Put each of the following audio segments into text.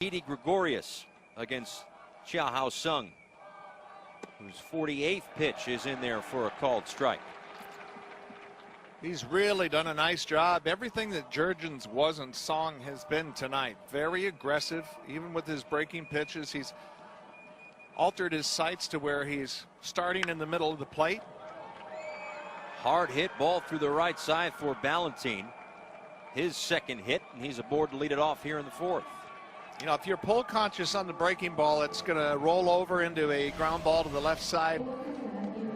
Didi Gregorius against Chia Hao Sung, whose 48th pitch is in there for a called strike. He's really done a nice job. Everything that Jurgens wasn't, Song has been tonight. Very aggressive, even with his breaking pitches. He's altered his sights to where he's starting in the middle of the plate. Hard hit ball through the right side for Ballantine. His second hit, and he's aboard to lead it off here in the fourth. You know, if you're pull conscious on the breaking ball, it's going to roll over into a ground ball to the left side,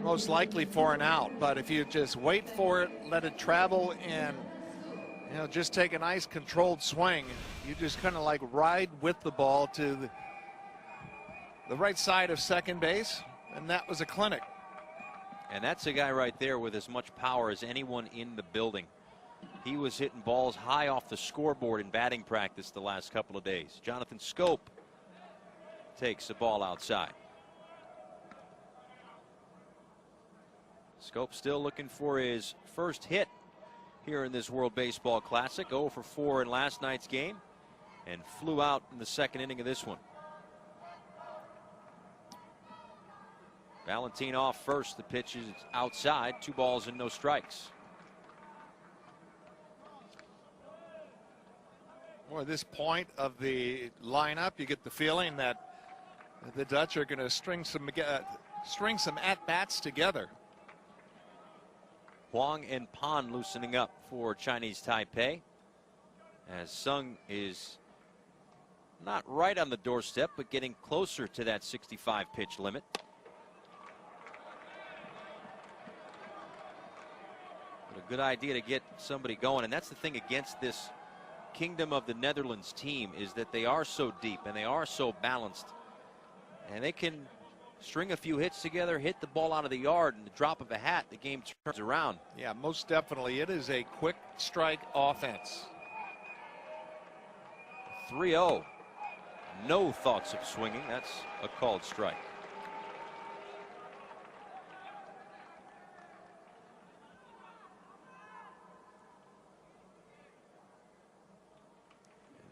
most likely for an out. But if you just wait for it, let it travel, and just take a nice controlled swing, you just kind of like ride with the ball to the right side of second base, and that was a clinic. And that's a guy right there with as much power as anyone in the building. He was hitting balls high off the scoreboard in batting practice the last couple of days. Jonathan Schoop takes the ball outside. Schoop still looking for his first hit here in this World Baseball Classic. 0 for 4 in last night's game, and flew out in the second inning of this one. Ballantine off first. The pitch is outside. 2 balls and no strikes. Well, at this point of the lineup, you get the feeling that the Dutch are going to string some at-bats together. Huang and Pan loosening up for Chinese Taipei, as Sung is not right on the doorstep, but getting closer to that 65 pitch limit. But a good idea to get somebody going, and that's the thing against this Kingdom of the Netherlands team, is that they are so deep and they are so balanced, and they can string a few hits together, hit the ball out of the yard, and the drop of a hat, the game turns around. Yeah, most definitely. It is a quick strike offense. 3-0. No thoughts of swinging. That's a called strike.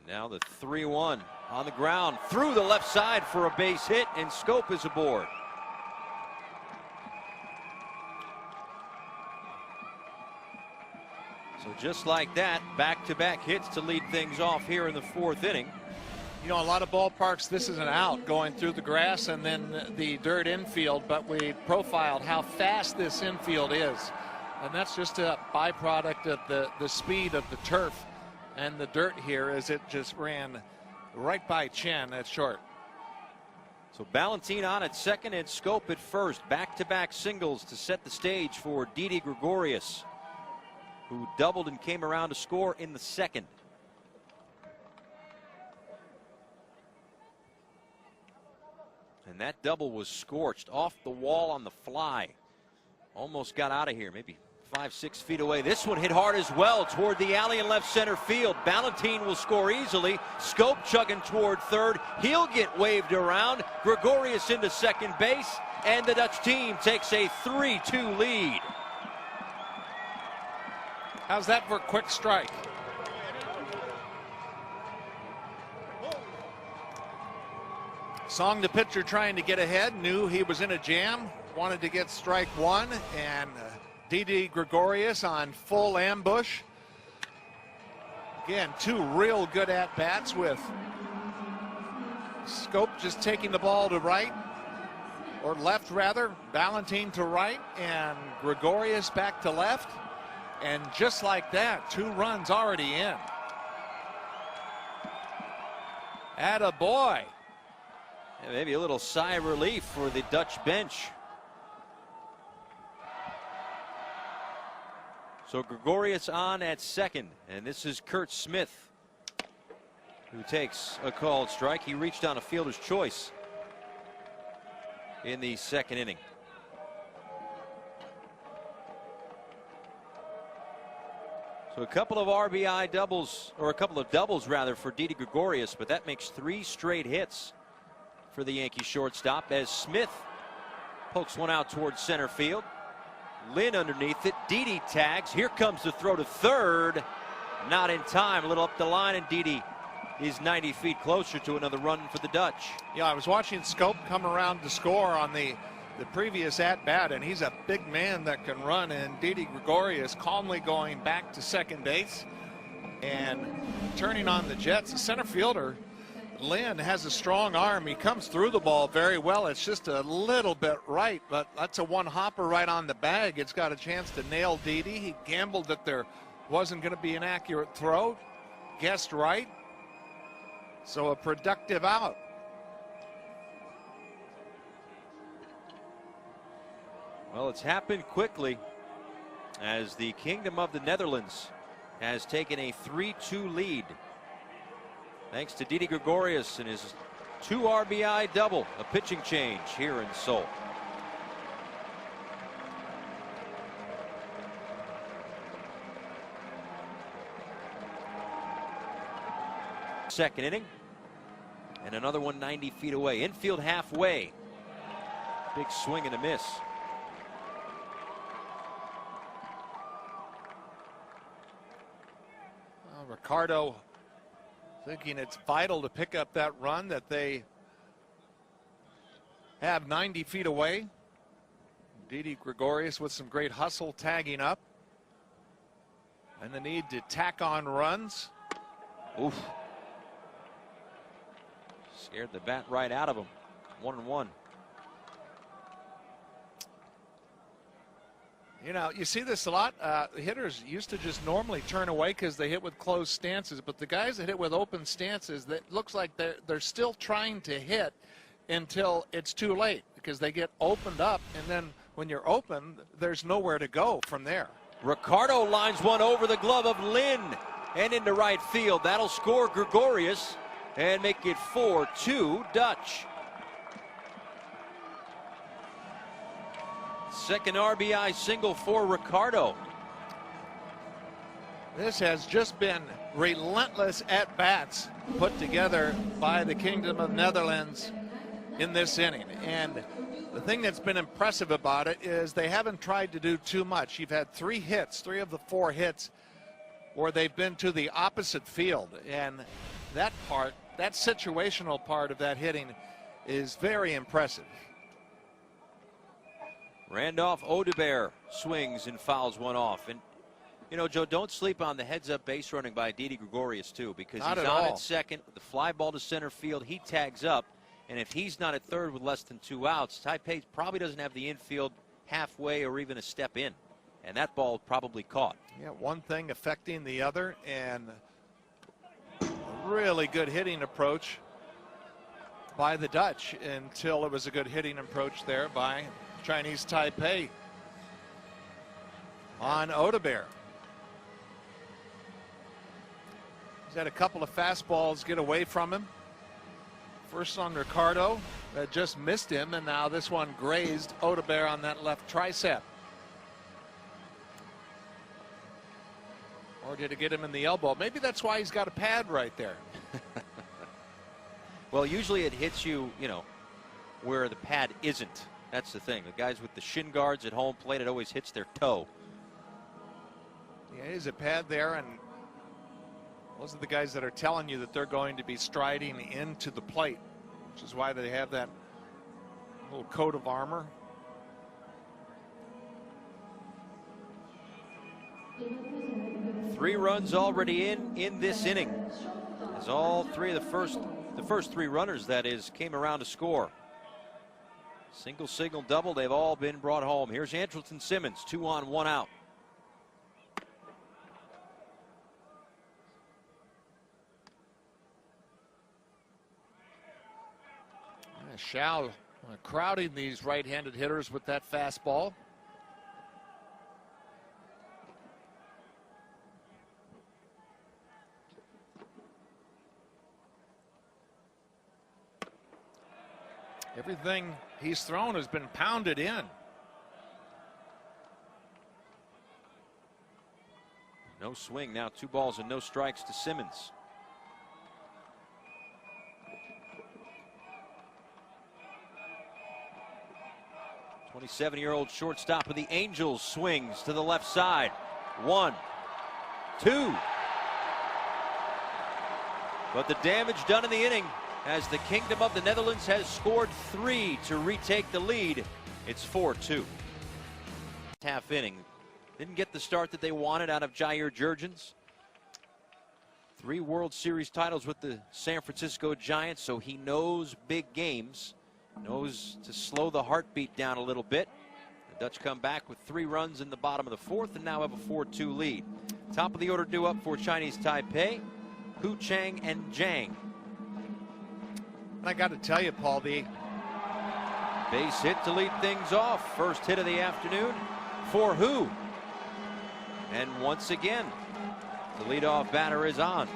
Now the 3-1 on the ground through the left side for a base hit, and Schoop is aboard. So just like that, back-to-back hits to lead things off here in the fourth inning. You know, a lot of ballparks, this is an out going through the grass and then the dirt infield, but we profiled how fast this infield is. And that's just a byproduct of the speed of the turf and the dirt here, as it just ran right by Chen at short. So Ballantine on at second and Schoop at first. Back-to-back singles to set the stage for Didi Gregorius, who doubled and came around to score in the second. And that double was scorched off the wall on the fly. Almost got out of here, maybe 5-6 feet away. This one hit hard as well toward the alley in left center field. Ballantine will score easily. Schoop chugging toward third. He'll get waved around. Gregorius into second base, and the Dutch team takes a 3-2 lead. How's that for a quick strike? Song, the pitcher, trying to get ahead, knew he was in a jam, wanted to get strike one, and Didi Gregorius on full ambush. Again, 2 real good at-bats, with Schoop just taking the ball to right, or left rather, Ballantine to right, and Gregorius back to left. And just like that, 2 runs already in. Atta boy. Yeah, maybe a little sigh of relief for the Dutch bench. So Gregorius on at second, and this is Kurt Smith, who takes a called strike. He reached on a fielder's choice in the second inning. So a couple of RBI doubles, or a couple of doubles rather, for Didi Gregorius, but that makes 3 straight hits for the Yankee shortstop, as Smith pokes one out towards center field. Lynn underneath it. Didi tags. Here comes the throw to third. Not in time. A little up the line, and Didi is 90 feet closer to another run for the Dutch. Yeah, I was watching Scope come around to score on the previous at-bat, and he's a big man that can run, and Didi Gregorius calmly going back to second base and turning on the Jets. The center fielder, Lynn, has a strong arm. He comes through the ball very well. It's just a little bit right, but that's a one-hopper right on the bag. It's got a chance to nail Didi. He gambled that there wasn't going to be an accurate throw. Guessed right. So a productive out. Well, it's happened quickly as the Kingdom of the Netherlands has taken a 3-2 lead. Thanks to Didi Gregorius and his 2 RBI double, a pitching change here in Seoul. Second inning, and another one 90 feet away. Infield halfway. Big swing and a miss. Ricardo thinking it's vital to pick up that run that they have 90 feet away. Didi Gregorius with some great hustle tagging up. And the need to tack on runs. Oof. Scared the bat right out of him. 1-1. You know, you see this a lot. Hitters used to just normally turn away because they hit with closed stances, but the guys that hit with open stances, that looks like they're still trying to hit until it's too late because they get opened up, and then when you're open, there's nowhere to go from there. Ricardo lines one over the glove of Lynn and into right field. That'll score Gregorius and make it 4-2 Dutch. Second RBI single for Ricardo. This has just been relentless at-bats put together by the Kingdom of Netherlands in this inning. And the thing that's been impressive about it is they haven't tried to do too much. You've had 3 hits, 3 of the 4 hits, where they've been to the opposite field. And that part, that situational part of that hitting is very impressive. Randolph Odubert swings and fouls one off. And, you know, Joe, don't sleep on the heads-up base running by Didi Gregorius, too, because he's on at second. The fly ball to center field, he tags up. And if he's not at third with less than 2 outs, Taipei probably doesn't have the infield halfway or even a step in. And that ball probably caught. Yeah, one thing affecting the other, and a really good hitting approach by the Dutch until it was a good hitting approach there by Chinese Taipei on Odubert. He's had a couple of fastballs get away from him. First on Ricardo that just missed him, and now this one grazed Odubert on that left tricep. Or did it get him in the elbow? Maybe that's why he's got a pad right there. Well, usually it hits you, you know, where the pad isn't. That's the thing. The guys with the shin guards at home plate, it always hits their toe. Yeah, there's a pad there, and those are the guys that are telling you that they're going to be striding into the plate, which is why they have that little coat of armor. Three runs already in this inning, as all three of the first 3 runners, that is, came around to score. Single, signal, double, they've all been brought home. Here's Andrelton Simmons, 2 on, 1 out. Shao crowding these right-handed hitters with that fastball. Everything he's thrown has been pounded in. No swing now, 2 balls and no strikes to Simmons. The 27-year-old shortstop of the Angels swings to the left side. 1, 2. But the damage done in the inning as the Kingdom of the Netherlands has scored 3 to retake the lead. It's 4-2. Half inning. Didn't get the start that they wanted out of Jair Jurgens. 3 World Series titles with the San Francisco Giants, so he knows big games. Knows to slow the heartbeat down a little bit. The Dutch come back with 3 runs in the bottom of the 4th and now have a 4-2 lead. Top of the order due up for Chinese Taipei, Hu Chang and Zhang. And I got to tell you, Paul, the base hit to lead things off. First hit of the afternoon for Hu. And once again, the leadoff batter is on.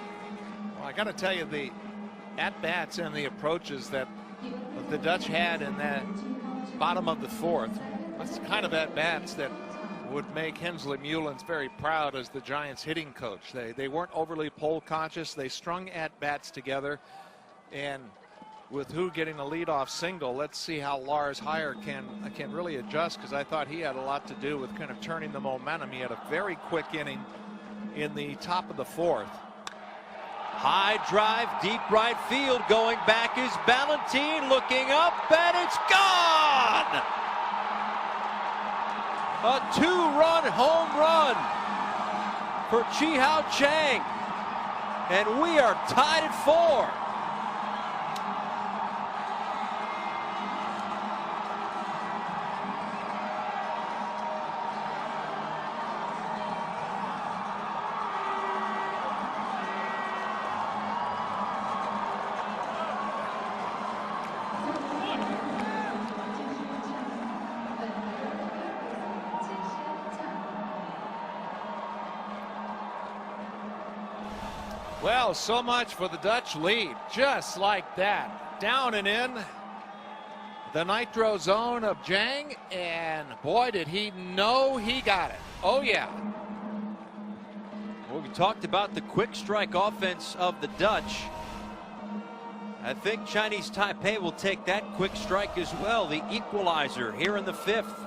Well, I got to tell you, the at-bats and the approaches that the Dutch had in that bottom of the 4th, that's the kind of at-bats that would make Hensley Mullins very proud as the Giants hitting coach. They weren't overly pole conscious. They strung at-bats together, and with Hu getting a leadoff single, let's see how Lars Heyer can really adjust, because I thought he had a lot to do with kind of turning the momentum. He had a very quick inning in the top of the 4th. High drive, deep right field. Going back is Ballantine, looking up, and it's gone! A 2-run home run for Chi-Hao Chang, and we are tied at 4. Well, so much for the Dutch lead. Just like that. Down and in the nitro zone of Zhang, and boy, did he know he got it. Oh, yeah. Well, we talked about the quick strike offense of the Dutch. I think Chinese Taipei will take that quick strike as well. The equalizer here in the 5th.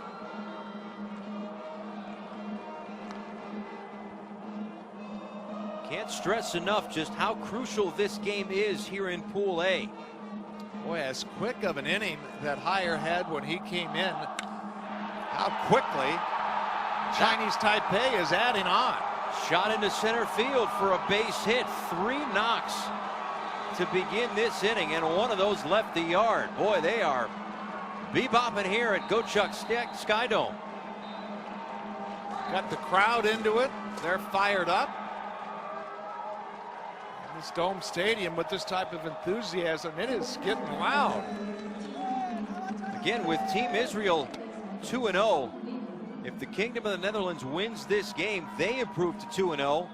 Can't stress enough just how crucial this game is here in Pool A. Boy, as quick of an inning that Heyer had when he came in, how quickly Chinese Taipei is adding on. Shot into center field for a base hit. 3 knocks to begin this inning, and one of those left the yard. Boy, they are bebopping here at Gochuck Skydome. Got the crowd into it. They're fired up. This Dome Stadium with this type of enthusiasm, it is getting loud. Again, with Team Israel 2-0, if the Kingdom of the Netherlands wins this game, they improve to 2-0.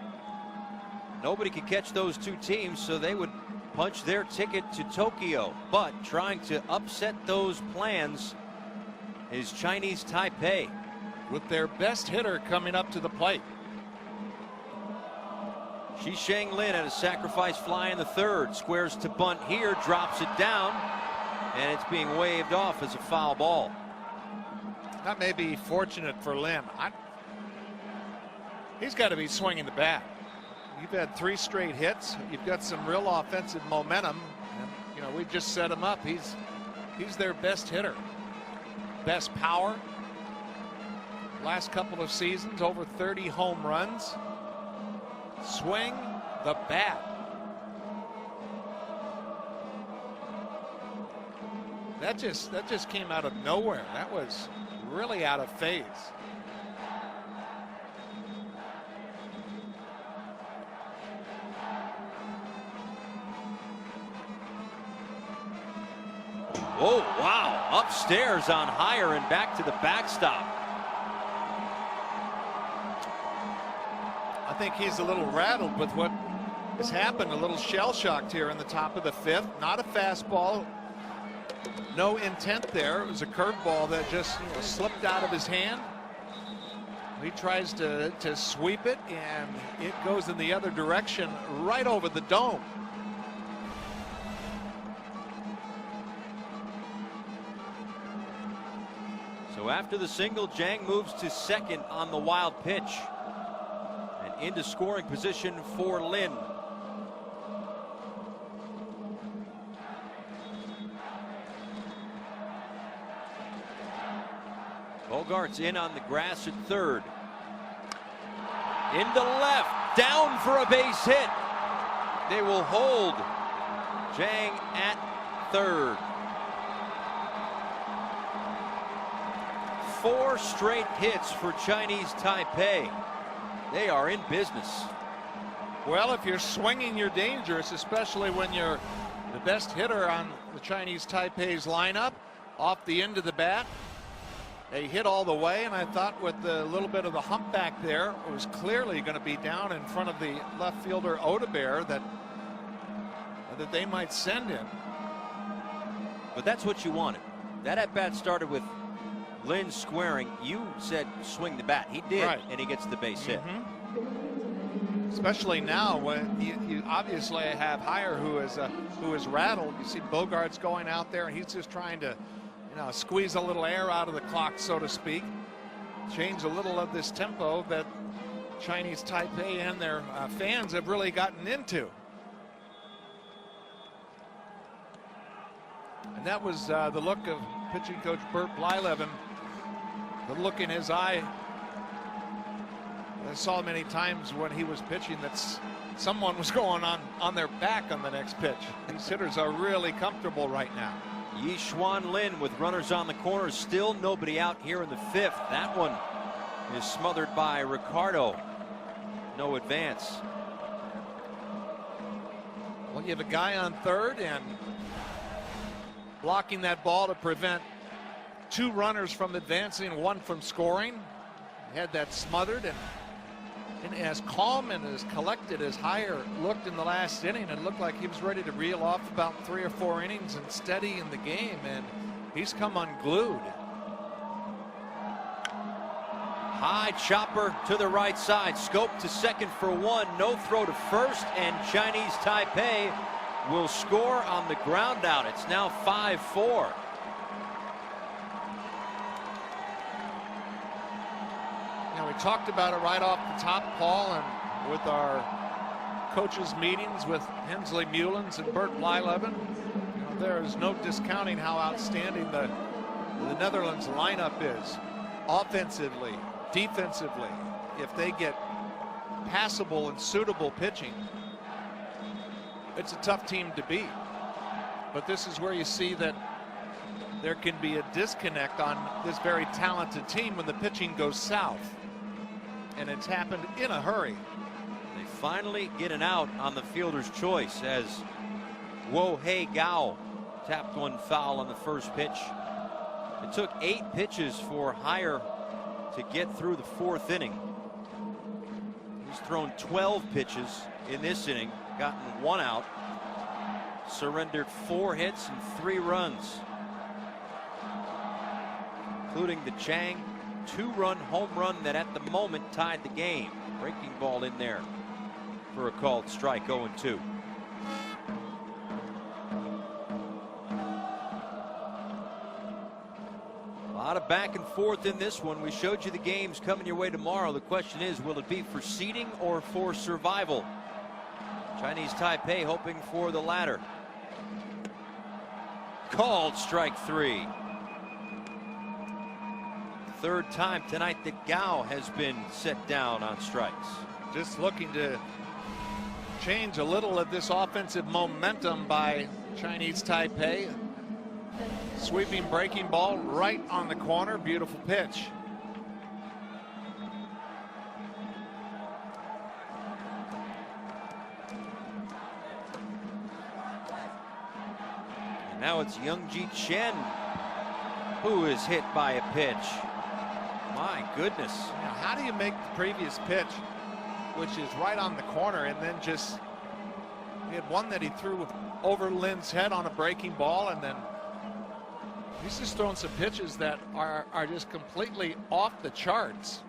Nobody can catch those 2 teams, so they would punch their ticket to Tokyo. But trying to upset those plans is Chinese Taipei, with their best hitter coming up to the plate. Sheng Lin at a sacrifice fly in the 3rd. Squares to bunt here, drops it down, and it's being waved off as a foul ball. That may be fortunate for Lin. He's got to be swinging the bat. You've had 3 straight hits. You've got some real offensive momentum. And, you know, we just set him up. He's their best hitter. Best power. Last couple of seasons, over 30 home runs. Swing the bat. That just came out of nowhere. That was really out of phase. Oh, wow. Upstairs on Heyer and back to the backstop. I think he's a little rattled with what has happened, a little shell-shocked here in the top of the 5th. Not a fastball, no intent there. It was a curveball that just slipped out of his hand. He tries to sweep it, and it goes in the other direction, right over the dome. So after the single, Zhang moves to 2nd on the wild pitch. Into scoring position for Lin. Bogart's in on the grass at third. Into left, down for a base hit. They will hold Zhang at third. 4 straight hits for Chinese Taipei. They are in business. Well, if you're swinging, you're dangerous, especially when you're the best hitter on the Chinese Taipei's lineup. Off the end of the bat, they hit all the way, and I thought with a little bit of the humpback there, it was clearly going to be down in front of the left fielder Odebear that they might send in. But that's what you wanted. That at bat started with Lin squaring. You said swing the bat. He did, right, and he gets the base hit. Especially now when you obviously have Heyer who is rattled. You see Bogart's going out there, and he's just trying to, squeeze a little air out of the clock, so to speak. Change a little of this tempo that Chinese Taipei and their fans have really gotten into. And that was the look of pitching coach Bert Blyleven. The look in his eye. I saw many times when he was pitching that someone was going on their back on the next pitch. These hitters are really comfortable right now. Yishuan Lin with runners on the corners. Still nobody out here in the 5th. That one is smothered by Ricardo. No advance. Well, you have a guy on third and blocking that ball to prevent 2 runners from advancing, 1 from scoring. He had that smothered, and as calm and as collected as Heyer looked in the last inning, it looked like he was ready to reel off about 3 or 4 innings and steady in the game, and he's come unglued. High chopper to the right side. Scope to second for 1. No throw to first, and Chinese Taipei will score on the ground out. It's now 5-4. We talked about it right off the top, Paul, and with our coaches' meetings with Hensley Mullins and Bert Blyleven, there is no discounting how outstanding the Netherlands lineup is, offensively, defensively. If they get passable and suitable pitching, it's a tough team to beat. But this is where you see that there can be a disconnect on this very talented team when the pitching goes south. And it's happened in a hurry. They finally get an out on the fielder's choice as Wo Hei Gao tapped one foul on the first pitch. It took 8 pitches for Heyer to get through the 4th inning. He's thrown 12 pitches in this inning, gotten 1 out, surrendered 4 hits and 3 runs, including the Chang 2-run home run that at the moment tied the game. Breaking ball in there for a called strike. 0-2. A lot of back and forth in this one. We showed you the games coming your way tomorrow. The question is, will it be for seeding or for survival? Chinese Taipei hoping for the latter. Called strike 3. 3rd time tonight that Gao has been set down on strikes. Just looking to change a little of this offensive momentum by Chinese Taipei. Sweeping breaking ball right on the corner. Beautiful pitch. And now it's Youngji Chen who is hit by a pitch. My goodness. Now, how do you make the previous pitch, which is right on the corner, and then just, he had one that he threw over Lin's head on a breaking ball, and then he's just throwing some pitches that are just completely off the charts.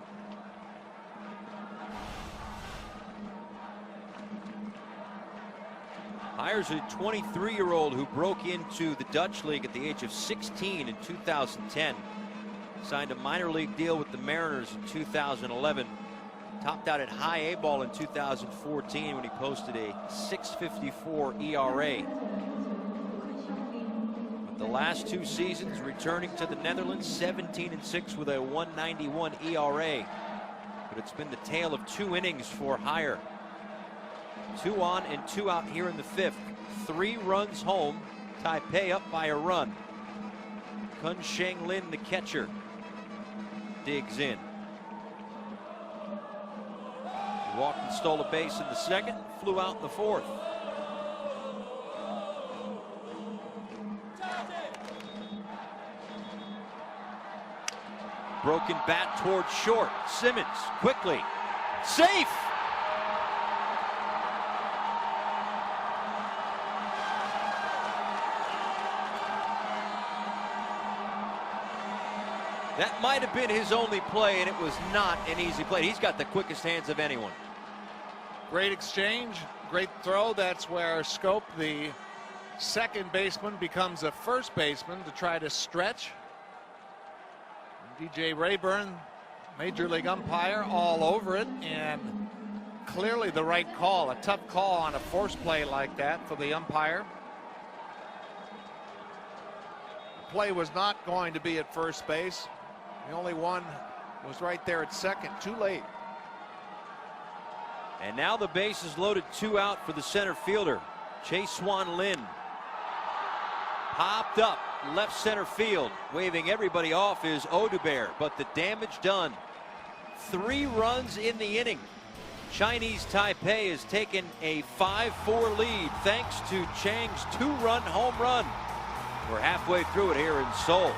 Hires a 23-year-old who broke into the Dutch League at the age of 16 in 2010. Signed a minor league deal with the Mariners in 2011. Topped out at high A ball in 2014 when he posted a .654 ERA. But the last 2 seasons returning to the Netherlands, 17-6 with a 191 ERA. But it's been the tale of 2 innings for Hire. 2 on and 2 out here in the 5th. 3 runs home. Taipei up by a run. Kun Sheng Lin, the catcher, digs in. He walked and stole a base in the 2nd, flew out in the 4th. Broken bat towards short. Simmons quickly. Safe! That might have been his only play, and it was not an easy play. He's got the quickest hands of anyone. Great exchange, great throw. That's where Scope, the second baseman, becomes a first baseman to try to stretch. DJ Rayburn, Major League umpire, all over it, and clearly the right call. A tough call on a force play like that for the umpire. The play was not going to be at first base. The only one was right there at second, too late. And now the base is loaded, 2 out for the center fielder, Chase Swan Lin. Popped up left center field, waving everybody off is Odubert, but the damage done. 3 runs in the inning. Chinese Taipei has taken a 5-4 lead thanks to Chang's 2-run home run. We're halfway through it here in Seoul.